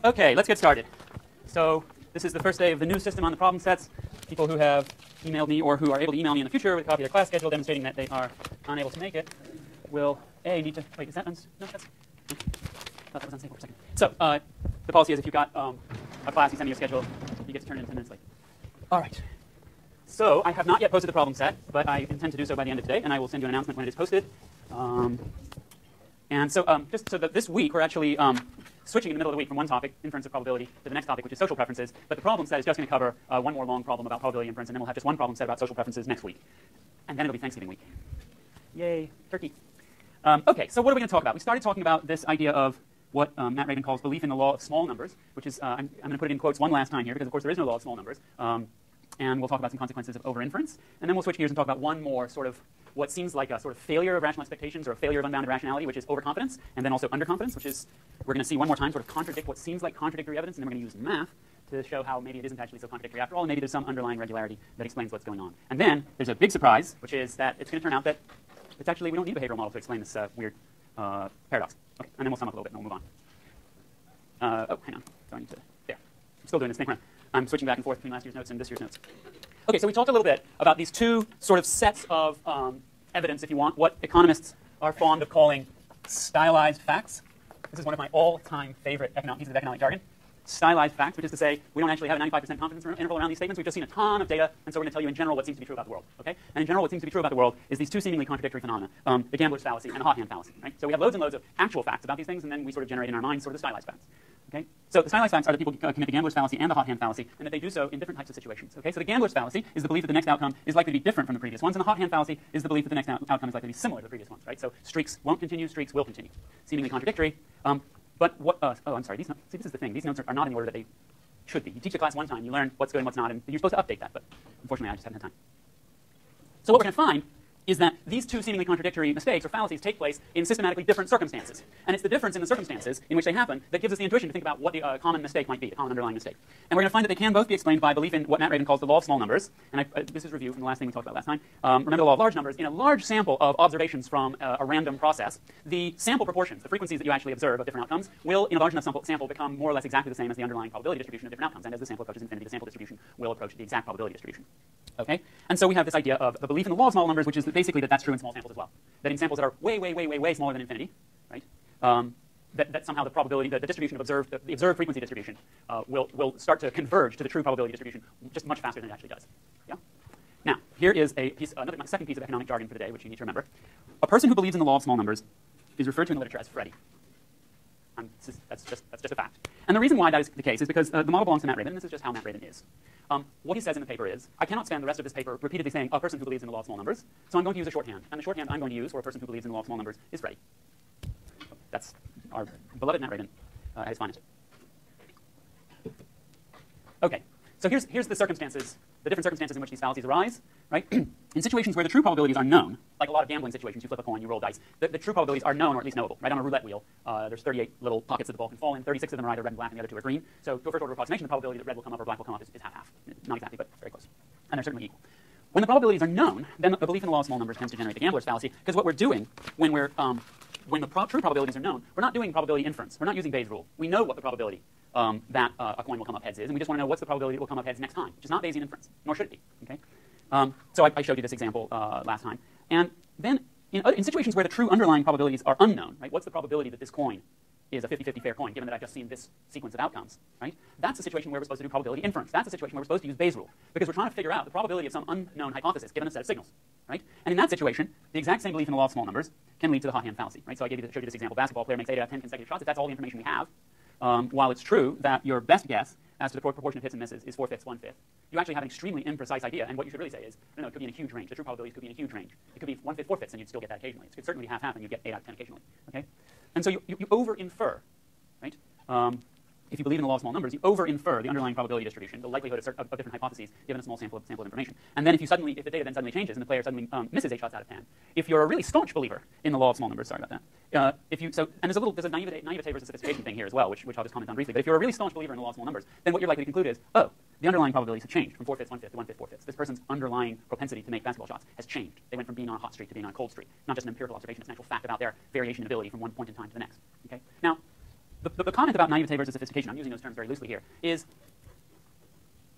Okay, let's get started. So this is the first day of the new system on the problem sets. People who have emailed me or who are able to email me in the future with a copy of their class schedule demonstrating that they are unable to make it will, need to, wait, is that, no, that's, I thought that was unstable for a second. So the policy is if you've got a class, you send me your schedule, you get to turn it in 10 minutes late. All right. So I have not yet posted the problem set, but I intend to do so by the end of today, and I will send you an announcement when it is posted. And so just so that this week we're actually switching in the middle of the week from one topic, inference of probability, to the next topic, which is social preferences. But the problem set is just going to cover one more long problem about probability inference, and then we'll have just one problem set about social preferences next week. And then it'll be Thanksgiving week. Yay, turkey. OK, so what are we going to talk about? We started talking about this idea of what Matt Rabin calls belief in the law of small numbers, which is, I'm going to put it in quotes one last time here, because, of course, there is no law of small numbers. And we'll talk about some consequences of over-inference. And then we'll switch gears and talk about one more sort of what seems like a sort of failure of rational expectations or a failure of unbounded rationality, which is overconfidence, and then also underconfidence, which is we're going to see one more time sort of contradict what seems like contradictory evidence, and then we're going to use math to show how maybe it isn't actually so contradictory after all, and maybe there's some underlying regularity that explains what's going on. And then there's a big surprise, which is that it's going to turn out that it's actually we don't need a behavioral model to explain this weird paradox. Okay, and then we'll sum up a little bit, and we'll move on. Oh, hang on. So I need to, there. I'm still doing this thing. I'm switching back and forth between last year's notes and this year's notes. Okay, so we talked a little bit about these two sort of sets of evidence, if you want, what economists are fond of calling stylized facts. This is one of my all-time favorite pieces of economic jargon. Stylized facts, which is to say we don't actually have a 95% confidence interval around these statements. We've just seen a ton of data, and so we're going to tell you in general what seems to be true about the world. Okay? And in general, what seems to be true about the world is these two seemingly contradictory phenomena, the gambler's fallacy and the hot hand fallacy. Right? So we have loads and loads of actual facts about these things, and then we sort of generate in our minds sort of the stylized facts. Okay? So the stylized facts are that people commit the gambler's fallacy and the hot hand fallacy, and that they do so in different types of situations. Okay? So the gambler's fallacy is the belief that the next outcome is likely to be different from the previous ones, and the hot hand fallacy is the belief that the next outcome is likely to be similar to the previous ones. Right? So streaks won't continue, streaks will continue. Seemingly contradictory. But what? Oh, I'm sorry. These notes, see, this is the thing. These notes are not in the order that they should be. You teach the class one time, you learn what's good and what's not, and you're supposed to update that. But unfortunately, I just haven't had time. So what we're going to find is that these two seemingly contradictory mistakes or fallacies take place in systematically different circumstances. And it's the difference in the circumstances in which they happen that gives us the intuition to think about what the common mistake might be, the common underlying mistake. And we're going to find that they can both be explained by belief in what Matt Rabin calls the law of small numbers. And this is review from the last thing we talked about last time. Remember the law of large numbers. In a large sample of observations from a random process, the sample proportions, the frequencies that you actually observe of different outcomes, will, in a large enough sample, become more or less exactly the same as the underlying probability distribution of different outcomes. And as the sample approaches infinity, the sample distribution will approach the exact probability distribution. Okay? And so we have this idea of the belief in the law of small numbers, which is basically that that's true in small samples as well. That in samples that are way, way, way, way, way smaller than infinity, right? That somehow the probability, the distribution of the observed frequency distribution will start to converge to the true probability distribution just much faster than it actually does. Yeah? Now, here is my second piece of economic jargon for the day, which you need to remember. A person who believes in the law of small numbers is referred to in the literature as Freddy. That's just a fact. And the reason why that is the case is because the model belongs to Matt Rabin, and this is just how Matt Rabin is. What he says in the paper is, I cannot spend the rest of this paper repeatedly saying a person who believes in the law of small numbers, so I'm going to use a shorthand. And the shorthand I'm going to use for a person who believes in the law of small numbers is Freddy. That's our beloved Matt Rabin at his finest. OK, so here's the circumstances, the different circumstances in which these fallacies arise. Right? In situations where the true probabilities are known, like a lot of gambling situations, you flip a coin, you roll dice, the true probabilities are known or at least knowable. Right? On a roulette wheel, there's 38 little pockets that the ball can fall in. 36 of them are either red and black, and the other 2 are green. So to a first order approximation, the probability that red will come up or black will come up is half-half. Not exactly, but very close. And they're certainly equal. When the probabilities are known, then the belief in the law of small numbers tends to generate the gambler's fallacy, because what we're doing when the true probabilities are known, we're not doing probability inference. We're not using Bayes' rule. We know what the probability that a coin will come up heads is, and we just want to know what's the probability it will come up heads next time, which is not Bayesian inference, nor should it be. Okay? So I showed you this example last time. And then in situations where the true underlying probabilities are unknown, right, what's the probability that this coin is a 50-50 fair coin, given that I've just seen this sequence of outcomes, right? That's a situation where we're supposed to do probability inference. That's a situation where we're supposed to use Bayes' rule, because we're trying to figure out the probability of some unknown hypothesis given a set of signals, right? And in that situation, the exact same belief in the law of small numbers can lead to the hot hand fallacy, right? So I showed you this example. Basketball player makes 8 out of 10 consecutive shots. If that's all the information we have, while it's true that your best guess as to the proportion of hits and misses is 4/5, 1/5, you actually have an extremely imprecise idea, and what you should really say is, no, it could be in a huge range. The true probabilities could be in a huge range. It could be 1/5, 4/5, and you'd still get that occasionally. It could certainly be half-half, and you'd get 8 out of 10 occasionally. Okay? And so you over-infer, right? If you believe in the law of small numbers, you over-infer the underlying probability distribution, the likelihood of different hypotheses given a small sample of information. And then if the data then suddenly changes and the player suddenly misses 8 shots out of 10, if you're a really staunch believer in the law of small numbers, sorry about that, and there's a naivete versus sophistication thing here as well, which I'll just comment on briefly. But if you're a really staunch believer in the law of small numbers, then what you're likely to conclude is, oh, the underlying probabilities have changed from 4/5, 1/5 to 1/5, 4/5. This person's underlying propensity to make basketball shots has changed. They went from being on a hot streak to being on a cold streak. Not just an empirical observation, it's an actual fact about their variation in ability from one point in time to the next. Okay? Now, the comment about naivete versus sophistication, I'm using those terms very loosely here, is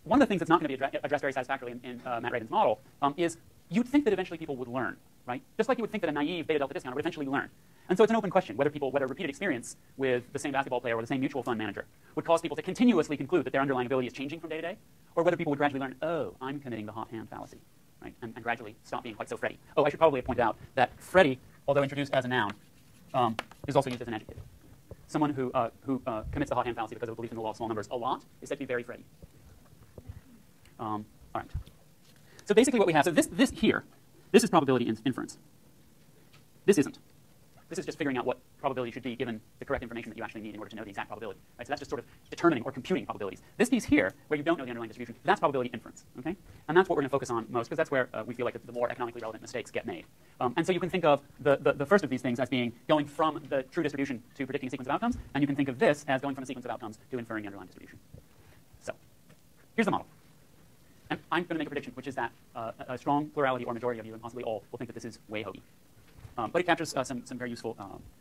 one of the things that's not going to be addressed very satisfactorily in Matt Radin's model is you'd think that eventually people would learn, right? Just like you would think that a naive beta delta discounter would eventually learn. And so it's an open question whether repeated experience with the same basketball player or the same mutual fund manager would cause people to continuously conclude that their underlying ability is changing from day to day, or whether people would gradually learn, oh, I'm committing the hot hand fallacy, right? And gradually stop being quite so Freddy. Oh, I should probably point out that Freddy, although introduced as a noun, is also used as an adjective. Someone who commits the hot hand fallacy because of a belief in the law of small numbers a lot is said to be very Freddy. All right. So basically what we have, so this here, this is probability inference. This isn't. This is just figuring out what probability should be given the correct information that you actually need in order to know the exact probability. Right? So that's just sort of determining or computing probabilities. This piece here, where you don't know the underlying distribution, that's probability inference. Okay? And that's what we're going to focus on most, because that's where we feel like the more economically relevant mistakes get made. And so you can think of the first of these things as being going from the true distribution to predicting a sequence of outcomes, and you can think of this as going from a sequence of outcomes to inferring the underlying distribution. So here's the model. And I'm going to make a prediction, which is that a strong plurality or majority of you, and possibly all, will think that this is way hokey. But it captures some very useful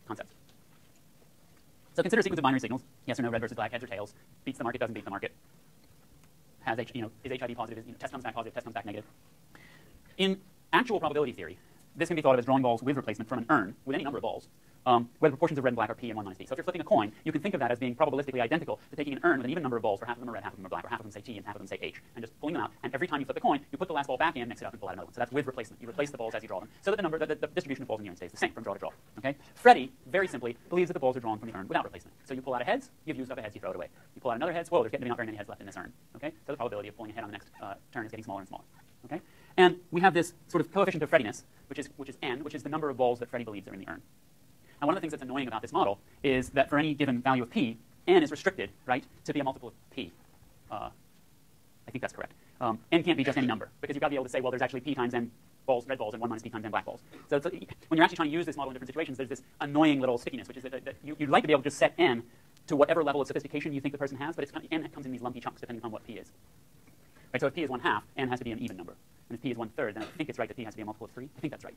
concepts. So consider a sequence of binary signals: yes or no, red versus black, heads or tails. Beats the market, doesn't beat the market. Has is HID positive? Test comes back positive, test comes back negative. In actual probability theory, this can be thought of as drawing balls with replacement from an urn with any number of balls, where the proportions of red and black are p and 1 minus p. So if you're flipping a coin, you can think of that as being probabilistically identical to taking an urn with an even number of balls, where half of them are red, half of them are black, or half of them say t and half of them say h, and just pulling them out. And every time you flip the coin, you put the last ball back in, mix it up, and pull out another one. So that's with replacement. You replace the balls as you draw them, so that the distribution of balls in the urn stays the same from draw to draw. Okay? Freddy, very simply, believes that the balls are drawn from the urn without replacement. So you pull out a heads, you've used up a heads, you throw it away. You pull out another heads, whoa, there's getting to be not very many heads left in this urn. Okay? So the probability of pulling a head on the next turn is getting smaller and smaller. Okay? And we have this sort of coefficient of Freddiness, which is n, which is the number of balls that Freddy believes are in the urn. And one of the things that's annoying about this model is that for any given value of p, n is restricted, right, to be a multiple of p. I think that's correct. N can't be just any number, because you've got to be able to say, well, there's actually p times n balls, red balls, and 1 minus p times n black balls. So when you're actually trying to use this model in different situations, there's this annoying little stickiness, which is that you'd like to be able to just set n to whatever level of sophistication you think the person has, but n comes in these lumpy chunks depending on what p is. Right, so if p is 1/2, n has to be an even number. And if p is 1/3, then I think it's right that p has to be a multiple of 3. I think that's right.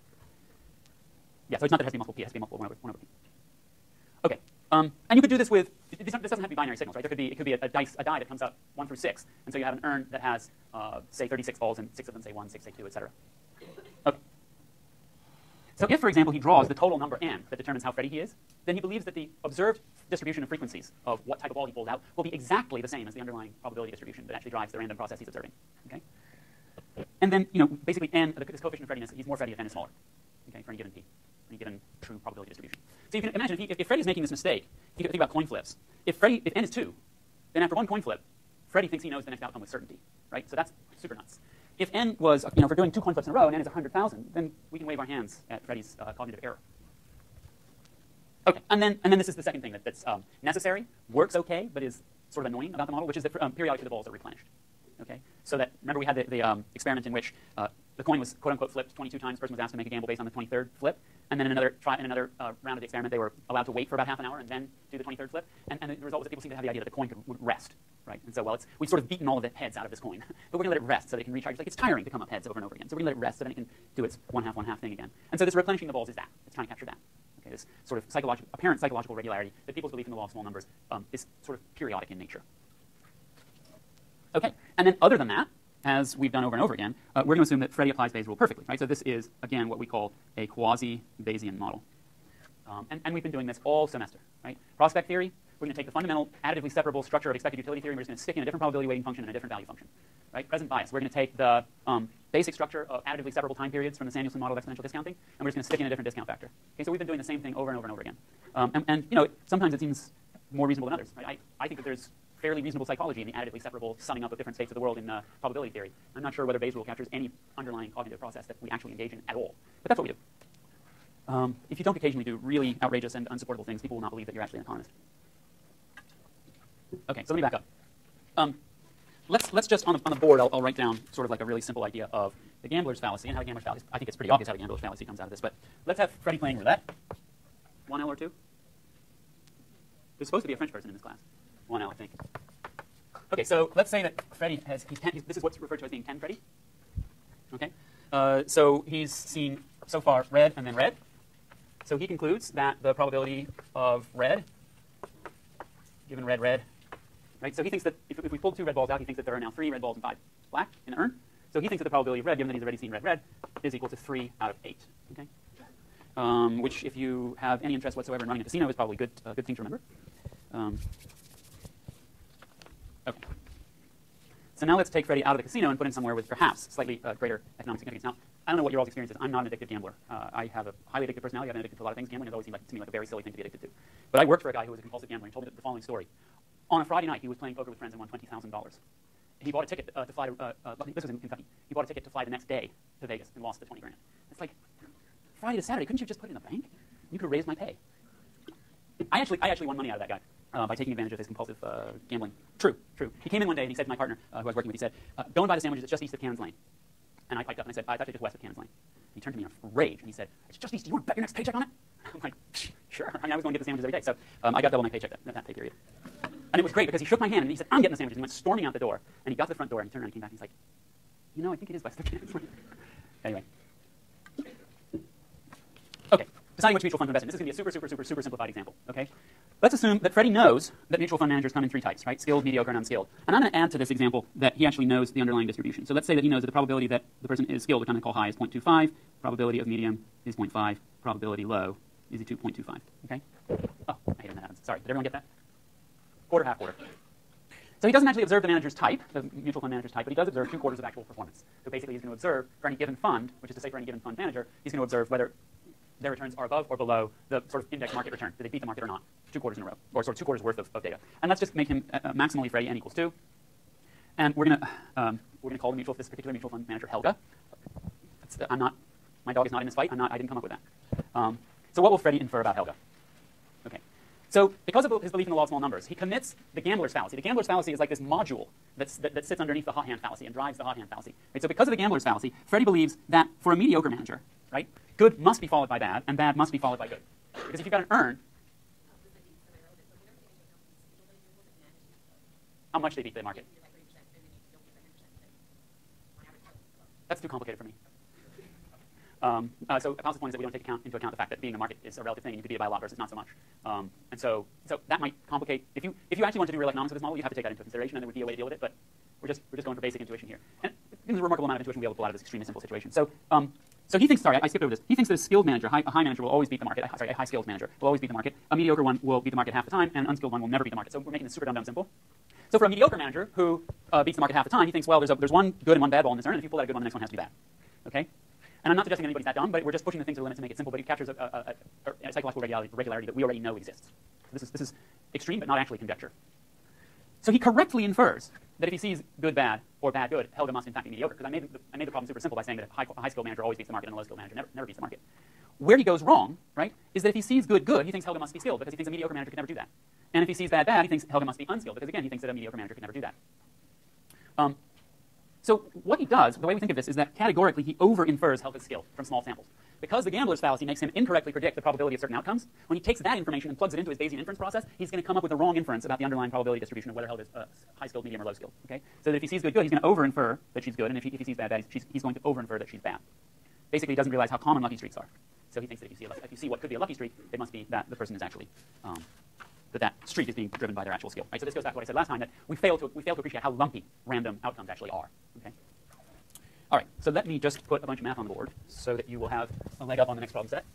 Yeah, so it's not that it has to be multiple p, it has to be multiple of 1 over p. Okay, and you could do this with, this doesn't have to be binary signals, right? It could be a die that comes up 1 through 6, and so you have an urn that has, say, 36 balls, and 6 of them say 1, 6 say 2, etc. Okay. So if, for example, he draws the total number n that determines how Freddy he is, then he believes that the observed distribution of frequencies of what type of ball he pulls out will be exactly the same as the underlying probability distribution that actually drives the random process he's observing. Okay? And then, basically n, this coefficient of Freddiness, he's more Freddy if n is smaller, okay, for any given p, any given true probability distribution. So you can imagine if Freddy is making this mistake, you can think about coin flips. If n is 2, then after one coin flip, Freddy thinks he knows the next outcome with certainty, right? So that's super nuts. If n was, if we're doing 2 coin flips in a row and n is 100,000, then we can wave our hands at Freddy's cognitive error. Okay, and then this is the second thing that's necessary, works okay, but is sort of annoying about the model, which is that periodically the balls are replenished. Okay, so that, remember we had the experiment in which the coin was quote-unquote flipped 22 times. The person was asked to make a gamble based on the 23rd flip, and then in another round of the experiment, they were allowed to wait for about half an hour and then do the 23rd flip. And the result was that people seemed to have the idea that the coin would rest, right? And so, well, we've sort of beaten all of the heads out of this coin, but we're going to let it rest so that it can recharge. Like, it's tiring to come up heads over and over again, so we're going to let it rest so that it can do its 1/2 thing again. And so this replenishing the balls is that. It's trying to capture that. Okay, this sort of apparent psychological regularity that people's belief in the law of small numbers is sort of periodic in nature. Okay, and then other than that, as we've done over and over again, we're going to assume that Freddy applies Bayes' rule perfectly, right? So this is, again, what we call a quasi-Bayesian model. And we've been doing this all semester, right? Prospect theory, we're going to take the fundamental additively separable structure of expected utility theory, and we're just going to stick in a different probability weighting function and a different value function, right? Present bias, we're going to take the basic structure of additively separable time periods from the Samuelson model of exponential discounting, and we're just going to stick in a different discount factor. Okay, so we've been doing the same thing over and over and over again. And sometimes it seems more reasonable than others, right? I think that there's fairly reasonable psychology in the additively separable summing up of different states of the world in probability theory. I'm not sure whether Bayes' rule captures any underlying cognitive process that we actually engage in at all, but that's what we do. If you don't occasionally do really outrageous and unsupportable things, people will not believe that you're actually an economist. Okay, so let me back up. Let's just, on the board, I'll write down sort of like a really simple idea of the gambler's fallacy and how the gambler's fallacy, I think it's pretty obvious how the gambler's fallacy comes out of this, but let's have Freddy playing roulette. 1L or 2? There's supposed to be a French person in this class. 1L, I think. Okay, so let's say that Freddy has, this is what's referred to as being 10 Freddy. Okay, so he's seen so far red and then red. So he concludes that the probability of red given red, red. Right? So he thinks that if we pull 2 red balls out, he thinks that there are now 3 red balls and 5 black in the urn. So he thinks that the probability of red, given that he's already seen red, red, is equal to 3 out of 8. Okay? Which, if you have any interest whatsoever in running a casino, is probably a good thing to remember. Okay. So now let's take Freddie out of the casino and put him somewhere with perhaps slightly greater economic significance. Now, I don't know what your all's experience is. I'm not an addictive gambler. I have a highly addictive personality. I've been addicted to a lot of things. Gambling has always seemed to me like a very silly thing to be addicted to. But I worked for a guy who was a compulsive gambler. He told me the following story. On a Friday night, he was playing poker with friends and won $20,000. He bought a ticket to fly. This was in Kentucky. He bought a ticket to fly the next day to Vegas and lost the 20 grand. It's like Friday to Saturday. Couldn't you just put it in the bank? You could have raised my pay. I actually won money out of that guy by taking advantage of his compulsive gambling. True. He came in one day and he said to my partner, who I was working with, he said, "Go and buy the sandwiches. It's just east of Cannons Lane." And I piped up and I said, "It's actually just west of Cannons Lane." He turned to me in a rage and he said, "It's just east. Do you want to bet your next paycheck on it?" I'm like, "Sure." I mean, I was going to get the sandwiches every day, so I got double my paycheck that pay period. And it was great because he shook my hand and he said, "I'm getting the sandwiches." And he went storming out the door and he got to the front door and he turned around and came back and he's like, "You know, I think it is west of Cannons Lane." Anyway. Okay. Deciding which mutual fund to invest in. This is going to be a super simplified example. Okay. Let's assume that Freddie knows that mutual fund managers come in 3 types, right? Skilled, mediocre, and unskilled. And I'm going to add to this example that he actually knows the underlying distribution. So let's say that he knows that the probability that the person is skilled, which I'm going to call high, is 0.25. Probability of medium is 0.5. Probability low is 0.25. Okay? Oh, I hate when that happens. Sorry. Did everyone get that? Quarter, half quarter. So he doesn't actually observe the manager's type, the mutual fund manager's type, but he does observe 2 quarters of actual performance. So basically he's going to observe for any given fund, which is to say for any given fund manager, he's going to observe whether their returns are above or below the sort of index market return. Do they beat the market or not? 2 quarters in a row, or sort of 2 quarters worth of data. And let's just make him maximally Freddie n equals 2. And we're going to call this particular mutual fund manager Helga. My dog is not in this fight. I didn't come up with that. So what will Freddie infer about Helga? Okay. So because of his belief in the law of small numbers, he commits the gambler's fallacy. The gambler's fallacy is like this module that sits underneath the hot hand fallacy and drives the hot hand fallacy. Right? So because of the gambler's fallacy, Freddie believes that for a mediocre manager, right, good must be followed by bad, and bad must be followed by good. Because if you've got an urn, how much they beat the market? That's too complicated for me. So Paulus's point is that we don't take into account the fact that being a market is a relative thing, and you could beat it by a lot versus not so much. And so that might complicate. If you actually want to do real economics with this model, you have to take that into consideration, and there would be a way to deal with it. But we're just going for basic intuition here. And there's a remarkable amount of intuition to be able to pull out of this extremely simple situation. So he thinks. Sorry, I skipped over this. He thinks that a skilled manager, a high manager, will always beat the market. A high skilled manager will always beat the market. A mediocre one will beat the market half the time, and an unskilled one will never beat the market. So we're making this super dumb simple. So for a mediocre manager who beats the market half the time, he thinks, well, there's one good and one bad ball in this urn, and if you pull out a good one, the next one has to be bad. Okay? And I'm not suggesting anybody's that dumb, but we're just pushing the thing to the limit to make it simple, but it captures a psychological regularity that we already know exists. This is extreme, but not actually conjecture. So he correctly infers that if he sees good, bad, or bad, good, Helga must in fact be mediocre, because I made the problem super simple by saying that a high-skilled manager always beats the market and a low-skilled manager never beats the market. Where he goes wrong, right, is that if he sees good, good, he thinks Helga must be skilled, because he thinks a mediocre manager could never do that. And if he sees bad, bad, he thinks Helga must be unskilled, because again, he thinks that a mediocre manager could never do that. So what he does, the way we think of this, is that categorically he over-infers Helga's skill from small samples. Because the gambler's fallacy makes him incorrectly predict the probability of certain outcomes, when he takes that information and plugs it into his Bayesian inference process, he's going to come up with the wrong inference about the underlying probability distribution of whether Helga's high-skilled, medium, or low-skilled. Okay? So that if he sees good, good, he's going to over-infer that she's good, and if he sees bad, bad, he's going to over-infer that she's bad. Basically, he doesn't realize how common lucky streaks are. So he thinks that if you see what could be a lucky streak, it must be that the person is actually that streak is being driven by their actual skill. Right? So this goes back to what I said last time, that we fail to appreciate how lumpy random outcomes actually are. Okay? All right, so let me just put a bunch of math on the board so that you will have a leg up on the next problem set.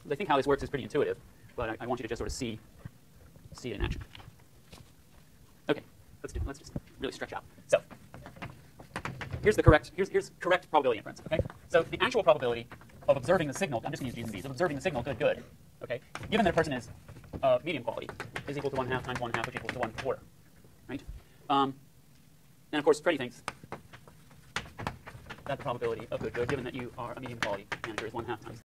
I think how this works is pretty intuitive, but I want you to just sort of see it in action. Okay, let's just really stretch out. So here's correct probability inference. Okay, so the actual probability of observing the signal, I'm just going to use G's and B's, of observing the signal good, good. Okay, given that a person is medium quality, is equal to 1/2 times 1/2, which equals to 1/4. Right? And of course, Freddie thinks that the probability of good, good, given that you are a medium quality manager, is 1/2 times